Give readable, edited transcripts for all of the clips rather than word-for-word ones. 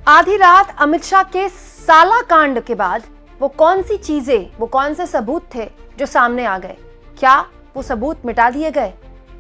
आधी रात अमित शाह के साला कांड के बाद वो कौन सी चीजें, वो कौन से सबूत थे जो सामने आ गए? क्या वो सबूत मिटा दिए गए?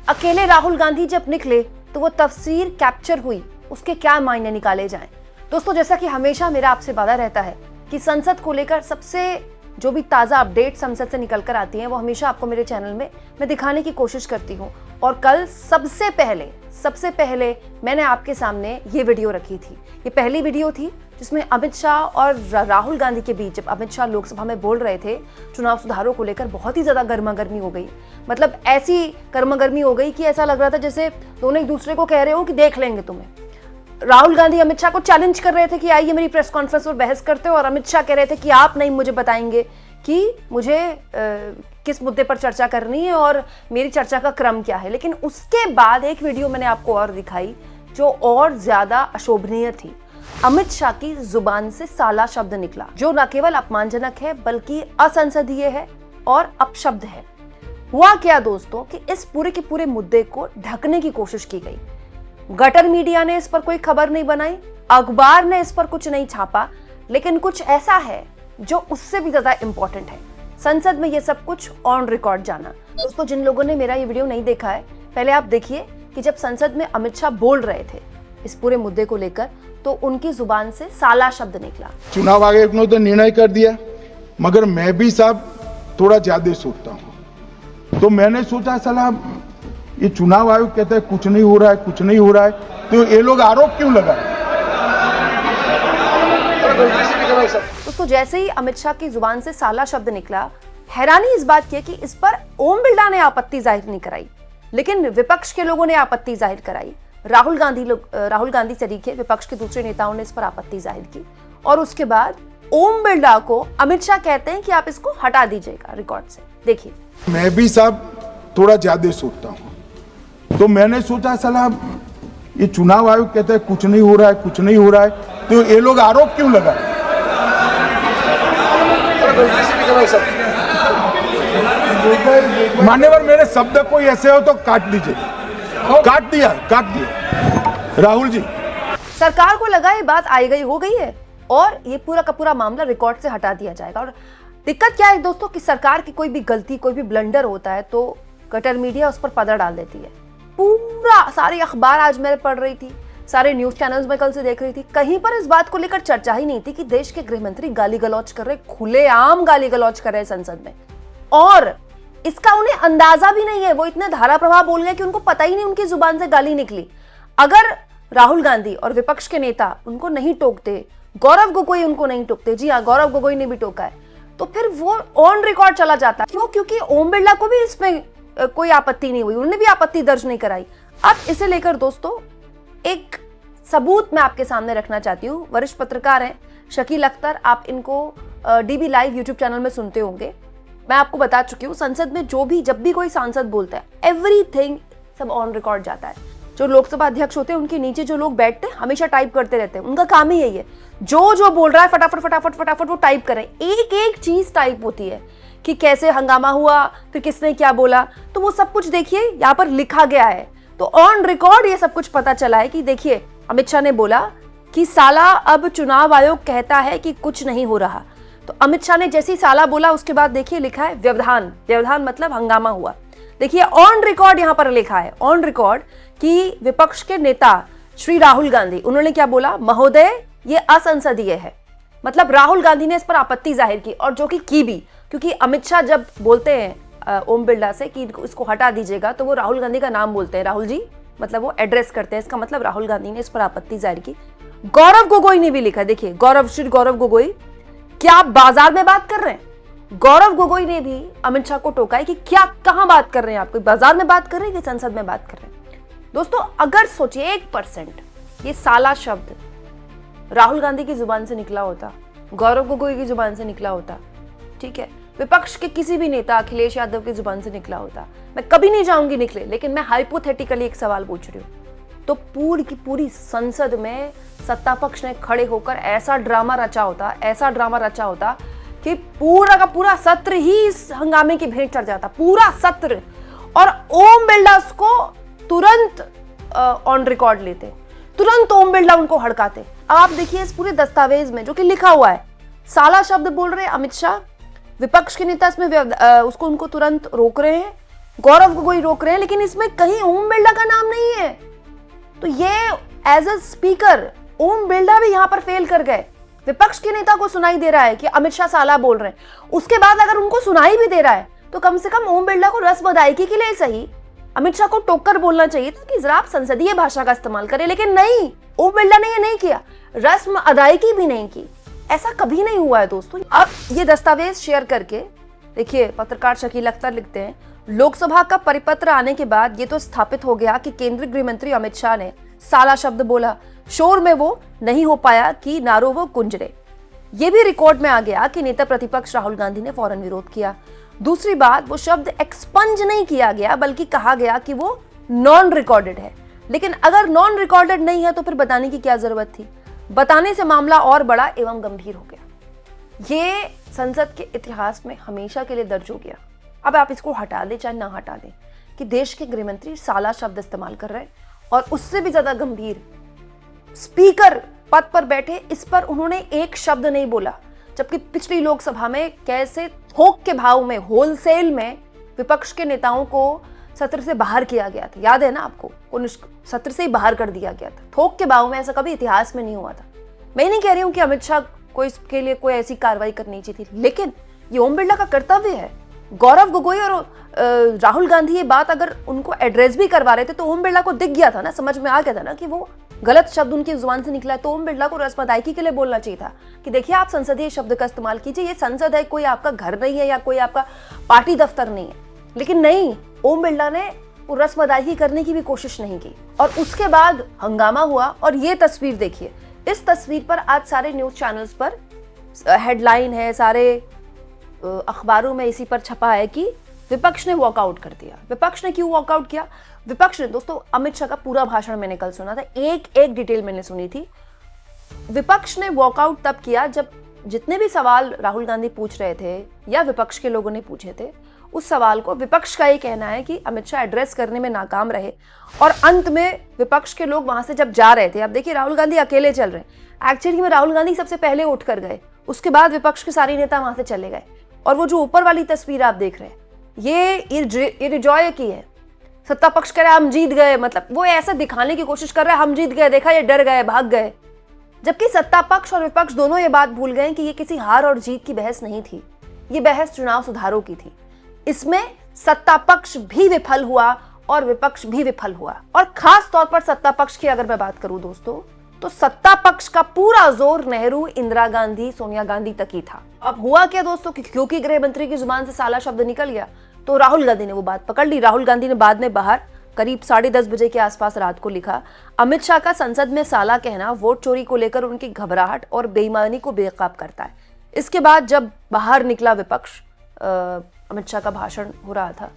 अकेले राहुल गांधी जब निकले तो वो तस्वीर कैप्चर हुई, उसके क्या मायने निकाले जाएं? दोस्तों, जैसा कि हमेशा मेरा आपसे वादा रहता है कि संसद को लेकर सबसे जो भी ताज़ा अपडेट संसद से निकल कर आती हैं वो हमेशा आपको मेरे चैनल में मैं दिखाने की कोशिश करती हूँ। और कल सबसे पहले मैंने आपके सामने ये वीडियो रखी थी। ये पहली वीडियो थी जिसमें अमित शाह और राहुल गांधी के बीच, जब अमित शाह लोकसभा में बोल रहे थे चुनाव सुधारों को लेकर, बहुत ही ज़्यादा गर्मागर्मी हो गई। मतलब ऐसी गर्मागर्मी हो गई कि ऐसा लग रहा था जैसे दोनों एक दूसरे को कह रहे हो कि देख लेंगे तुम्हें। राहुल गांधी अमित शाह को चैलेंज कर रहे थे कि आइए मेरी प्रेस कॉन्फ्रेंस पर बहस करते हो, और अमित शाह कह रहे थे कि आप नहीं मुझे बताएंगे कि मुझे किस मुद्दे पर चर्चा करनी है और मेरी चर्चा का क्रम क्या है। लेकिन उसके बाद एक वीडियो मैंने आपको और दिखाई जो और ज्यादा अशोभनीय थी। अमित शाह की जुबान से साला शब्द निकला जो न केवल अपमानजनक है बल्कि असंसदीय है और अपशब्द है। हुआ क्या दोस्तों कि इस पूरे के पूरे मुद्दे को ढकने की कोशिश की गई। गटर मीडिया ने इस पर कोई खबर नहीं बनाई, अखबार ने इस पर कुछ नहीं छापा, लेकिन कुछ ऐसा है जो उससे भी ज्यादा इंपॉर्टेंट है। संसद में ये सब कुछ ऑन रिकॉर्ड जाना। दोस्तों, जिन लोगों ने मेरा ये वीडियो नहीं देखा है, पहले आप देखिए कि जब संसद में अमित शाह बोल रहे थे इस पूरे मुद्दे को लेकर तो उनकी जुबान से साला शब्द निकला। चुनाव आयोग ने तो निर्णय कर दिया, मगर मैं भी साहब थोड़ा ज्यादा सोचता हूँ। तो मैंने सोचा साला ये चुनाव आयोग कहता है कुछ नहीं हो रहा है, कुछ नहीं हो रहा है, तो ये लोग आरोप क्यों लगाए? दोस्तों, जैसे ही अमित शाह की जुबान से साला शब्द निकला, हैरानी इस बात की है कि इस पर ओम बिरला ने आपत्ति जाहिर नहीं कराई, लेकिन विपक्ष के लोगों ने आपत्ति जाहिर कराई। राहुल गांधी सरीखे विपक्ष के दूसरे नेताओं ने इस पर आपत्ति जाहिर की, और उसके बाद ओम बिरला को अमित शाह कहते हैं कि आप इसको हटा दीजिएगा रिकॉर्ड से। देखिए, मैं भी साहब थोड़ा ज्यादा सोचता हूँ। तो मैंने सोचा साला ये चुनाव आयोग कहता है कुछ नहीं हो रहा है, कुछ नहीं हो रहा है, तो ये लोग आरोप क्यों लगाए? मान्यवर, मेरे शब्द कोई ऐसे हो तो काट दीजिए। काट दिया। राहुल जी, सरकार को लगा ये बात आई गई हो गई है और ये पूरा का पूरा मामला रिकॉर्ड से हटा दिया जाएगा। और दिक्कत क्या है दोस्तों कि सरकार की कोई भी गलती, कोई भी ब्लंडर होता है तो गटर मीडिया उस पर पदर डाल देती है। पूरा सारे अखबार आज मैं पढ़ रही थी, सारे न्यूज चैनल्स में कल से देख रही थी, कहीं पर इस बात को लेकर चर्चा ही नहीं थी कि देश के गृह मंत्री गाली गलौज कर रहे, खुलेआम गाली गलौज कर रहे हैं संसद में, और इसका उन्हें अंदाजा भी नहीं है। वो इतने धारा प्रवाह बोल गए कि उनको पता ही नहीं उनकी जुबान से गाली निकली। अगर राहुल गांधी और विपक्ष के नेता उनको नहीं टोकते, गौरव गोगोई उनको नहीं टोकते, जी हाँ, गौरव गोगोई ने भी टोका है, तो फिर वो ऑन रिकॉर्ड चला जाता। क्यों? क्योंकि ओम बिरला को भी इसमें कोई आपत्ति नहीं हुई, उन्होंने भी आपत्ति दर्ज नहीं कराई। अब इसे लेकर दोस्तों एक सबूत मैं आपके सामने रखना चाहती हूँ। वरिष्ठ पत्रकार हैं शकील अख्तर, आप इनको डीबी लाइव यूट्यूब चैनल में सुनते होंगे। मैं आपको बता चुकी हूँ, संसद में जब भी कोई सांसद बोलता है, एवरीथिंग सब ऑन रिकॉर्ड जाता है। जो लोकसभा अध्यक्ष होते हैं उनके नीचे जो लोग बैठते हैं हमेशा टाइप करते रहते हैं, उनका काम ही यही है। जो बोल रहा है फटाफट वो टाइप करें। एक एक चीज टाइप होती है कि कैसे हंगामा हुआ, फिर किसने क्या बोला, तो वो सब कुछ देखिए यहाँ पर लिखा गया है। तो ऑन रिकॉर्ड ये सब कुछ पता चला है कि देखिए, अमित शाह ने बोला कि साला अब चुनाव आयोग कहता है कि कुछ नहीं हो रहा। तो अमित शाह ने जैसे ही साला बोला उसके बाद देखिए लिखा है व्यवधान मतलब हंगामा हुआ। देखिए ऑन रिकॉर्ड यहाँ पर लिखा है, ऑन रिकॉर्ड, कि विपक्ष के नेता श्री राहुल गांधी, उन्होंने क्या बोला? महोदय, ये असंसदीय है। मतलब राहुल गांधी ने इस पर आपत्ति जाहिर की, और जो कि की भी, क्योंकि अमित शाह जब बोलते हैं ओम बिरला से कि इसको हटा दीजिएगा तो वो राहुल गांधी का नाम बोलते हैं, राहुल जी, मतलब वो एड्रेस करते हैं। इसका मतलब राहुल गांधी ने इस पर आपत्ति जाहिर की। गौरव गोगोई ने भी लिखा, देखिए श्री गौरव गोगोई, क्या आप बाजार में बात कर रहे हैं? गौरव गोगोई ने भी अमित शाह को टोका है कि क्या, कहां बात कर रहे हैं आप? कोई बाजार में बात कर रहे हैं कि संसद में बात कर रहे हैं? दोस्तों, अगर सोचिए 1% ये साला शब्द राहुल गांधी की जुबान से निकला होता, गौरव गोगोई की जुबान से निकला होता, ठीक है, विपक्ष के किसी भी नेता अखिलेश यादव की जुबान से निकला होता, मैं कभी नहीं चाहूंगी निकले, लेकिन मैं हाइपोथेटिकली एक सवाल पूछ रही हूँ, तो पूरी की पूरी संसद में सत्ता पक्ष ने खड़े होकर ऐसा ड्रामा रचा होता कि पूरा का पूरा सत्र ही इस हंगामे की भेंट चढ़ जाता, पूरा सत्र। और ओम बिरला उसको तुरंत ऑन रिकॉर्ड लेते, तुरंत ओम बिरला उनको हड़काते, आप देखिए इस पूरे दस्तावेज में जो कि लिखा हुआ है, साला शब्द बोल रहे हैं अमित शाह, विपक्ष के नेता इसमें उसको उनको तुरंत रोक रहे हैं, गौरव गोगोई रोक रहे हैं, लेकिन इसमें कहीं ओम बिरला का नाम नहीं है। तो ये as a speaker Om Birla भी यहां पर फेल कर गए। विपक्ष के नेता को सुनाई दे रहा है कि अमित शाह साला बोल रहे हैं, उसके बाद अगर उनको सुनाई भी दे रहा है तो कम से कम ओम बिरला को रस्म अदायगी के लिए सही अमित शाह को टोककर बोलना चाहिए था कि जरा आप संसदीय भाषा का इस्तेमाल करें, लेकिन नहीं, ओम बिरला ने ये नहीं किया, रस्म अदायगी भी नहीं की। ऐसा कभी नहीं हुआ है दोस्तों। अब ये दस्तावेज शेयर करके देखिए, पत्रकार शकील अख्तर लिखते हैं, लोकसभा का परिपत्र आने के बाद ये तो स्थापित हो गया कि केंद्रीय गृह मंत्री अमित शाह ने साला शब्द बोला, शोर में वो नहीं हो पाया कि नारो वो गुंजरे। ये भी रिकॉर्ड में आ गया कि नेता प्रतिपक्ष राहुल गांधी ने फौरन विरोध किया। दूसरी बात, वो शब्द एक्सपंज नहीं किया गया बल्कि कहा गया कि वो नॉन रिकॉर्डेड है। लेकिन अगर नॉन रिकॉर्डेड नहीं है तो फिर बताने की क्या जरूरत थी? बताने से मामला और बड़ा एवं गंभीर हो गया। ये संसद के इतिहास में हमेशा के लिए दर्ज हो गया। अब आप इसको हटा दें चाहे ना हटा दें कि देश के गृह मंत्री साला शब्द इस्तेमाल कर रहे हैं, और उससे भी ज्यादा गंभीर, स्पीकर पद पर बैठे इस पर उन्होंने एक शब्द नहीं बोला, जबकि पिछली लोकसभा में कैसे थोक के भाव में, होलसेल में विपक्ष के नेताओं को सत्र से बाहर किया गया था। याद है ना आपको, सत्र से ही बाहर कर दिया गया था थोक के भाव में। ऐसा कभी इतिहास में नहीं हुआ था। मैं नहीं कह रही हूं कि अमित शाह को इसके लिए कोई ऐसी कार्रवाई करनी चाहिए थी, लेकिन ये ओम बिरला का कर्तव्य है। गौरव गोगोई और राहुल गांधी ये बात अगर उनको एड्रेस भी करवा रहे थे तो ओम बिरला को दिख गया था ना, समझ में आ गया था ना कि वो गलत शब्द उनकी जुबान से निकला है। तो ओम बिरला को रस्म अदायगी के लिए बोलना चाहिए था कि देखिए आप संसदीय शब्द का इस्तेमाल कीजिए, ये संसद है, कोई आपका घर नहीं है या कोई आपका पार्टी दफ्तर नहीं है। लेकिन नहीं, ओम बिरला ने वो रस्म अदायगी करने की भी कोशिश नहीं की, और उसके बाद हंगामा हुआ। और ये तस्वीर देखिए, इस तस्वीर पर आज सारे न्यूज चैनल्स पर हेडलाइन है, सारे अखबारों में इसी पर छपा है कि विपक्ष ने वॉकआउट कर दिया। विपक्ष ने क्यों वॉकआउट किया? विपक्ष ने, दोस्तों अमित शाह का पूरा भाषण मैंने कल सुना था, एक एक डिटेल मैंने सुनी थी। विपक्ष ने वॉकआउट तब किया जब जितने भी सवाल राहुल गांधी पूछ रहे थे या विपक्ष के लोगों ने पूछे थे, उस सवाल को विपक्ष का ये कहना है कि अमित शाह एड्रेस करने में नाकाम रहे, और अंत में विपक्ष के लोग वहां से जब जा रहे थे, अब देखिए राहुल गांधी अकेले चल रहे हैं, एक्चुअली में राहुल गांधी सबसे पहले उठ कर गए, उसके बाद विपक्ष के सारे नेता वहां से चले गए। और वो जो ऊपर वाली तस्वीर आप देख रहे हैं, ये रिजॉय की है। सत्ता पक्ष कह रहा है हम जीत गए, मतलब वो ऐसा दिखाने की कोशिश कर रहा है हम जीत गए, देखा ये डर गए, भाग गए। जबकि सत्ता पक्ष और विपक्ष दोनों ये बात भूल गए कि ये किसी हार और जीत की बहस नहीं थी, ये बहस चुनाव सुधारों की थी। इसमें सत्ता पक्ष भी विफल हुआ और विपक्ष भी विफल हुआ। और खास तौर पर सत्ता पक्ष की अगर मैं बात करूं दोस्तों, तो सत्ता पक्ष का पूरा जोर नेहरू, इंदिरा गांधी, सोनिया गांधी तक ही था। अब हुआ क्या दोस्तों कि क्योंकि गृह मंत्री की जुबान से साला शब्द निकल गया तो राहुल गांधी ने वो बात पकड़ ली। राहुल गांधी ने बाद में बाहर करीब 10:30 बजे के आसपास रात को लिखा, अमित शाह का संसद में साला कहना वोट चोरी को लेकर उनकी घबराहट और बेईमानी को बेनकाब करता है। इसके बाद जब बाहर निकला विपक्ष, अमित शाह का भाषण हो रहा था,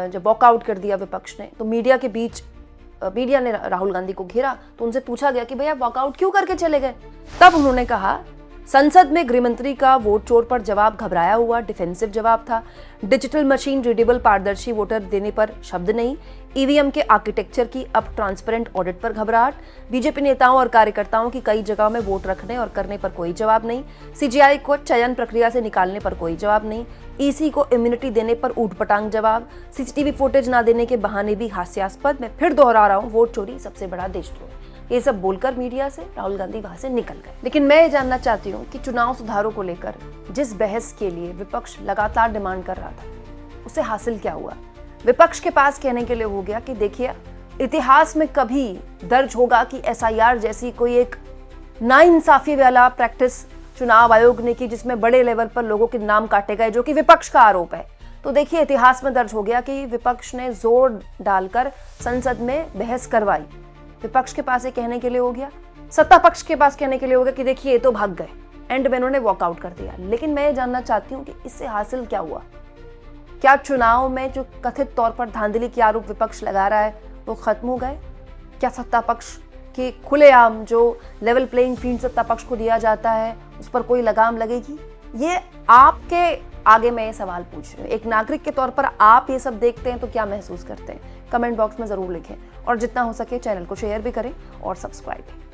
जब वॉकआउट कर दिया विपक्ष ने, तो मीडिया ने राहुल गांधी को घेरा, तो उनसे पूछा गया कि भैया वॉकआउट क्यों करके चले गए? तब उन्होंने कहा, संसद में गृहमंत्री का वोट चोर पर जवाब घबराया हुआ डिफेंसिव जवाब था। डिजिटल मशीन रीडेबल पारदर्शी वोटर देने पर शब्द नहीं। ईवीएम के आर्किटेक्चर की अब ट्रांसपेरेंट ऑडिट पर घबराहट। बीजेपी नेताओं और कार्यकर्ताओं की कई जगह में वोट रखने और करने पर कोई जवाब नहीं। सीजीआई को चयन प्रक्रिया से निकालने पर कोई जवाब नहीं। ईसी को इम्यूनिटी देने पर ऊटपटांग जवाब। सीसीटीवी फुटेज न देने के बहाने भी हास्यास्पद। मैं फिर दोहरा रहा हूँ, वोट चोरी सबसे बड़ा देशद्रोह। ये सब बोलकर मीडिया से राहुल गांधी वहां से निकल गए। लेकिन मैं ये जानना चाहती हूँ कि चुनाव सुधारों को लेकर जिस बहस के लिए विपक्ष लगातार डिमांड कर रहा था, उसे हासिल क्या हुआ? विपक्ष के पास कहने के लिए हो गया कि देखिए, इतिहास में कभी दर्ज होगा कि एसआईआर जैसी कोई एक नाइंसाफी वाला प्रैक्टिस चुनाव आयोग ने की, जिसमें बड़े लेवल पर लोगों के नाम काटे गए, जो कि विपक्ष का आरोप है। तो देखिए, इतिहास में दर्ज हो गया कि विपक्ष ने जोर डालकर संसद में बहस करवाई। विपक्ष के पास ये कहने के लिए हो गया, सत्ता पक्ष के पास कहने के लिए हो गया कि देखिए ये तो भाग गए, एंड में उन्होंने वॉकआउट कर दिया। लेकिन मैं ये जानना चाहती हूँ कि इससे हासिल क्या हुआ? क्या चुनाव में जो कथित तौर पर धांधली के आरोप विपक्ष लगा रहा है वो खत्म हो गए? क्या सत्ता पक्ष के खुलेआम जो लेवल प्लेइंग फील्ड सत्ता पक्ष को दिया जाता है उस पर कोई लगाम लगेगी? ये आपके आगे मैं ये सवाल पूछ रही हूँ। एक नागरिक के तौर पर आप ये सब देखते हैं तो क्या महसूस करते हैं? कमेंट बॉक्स में जरूर लिखें, और जितना हो सके चैनल को शेयर भी करें और सब्सक्राइब भी।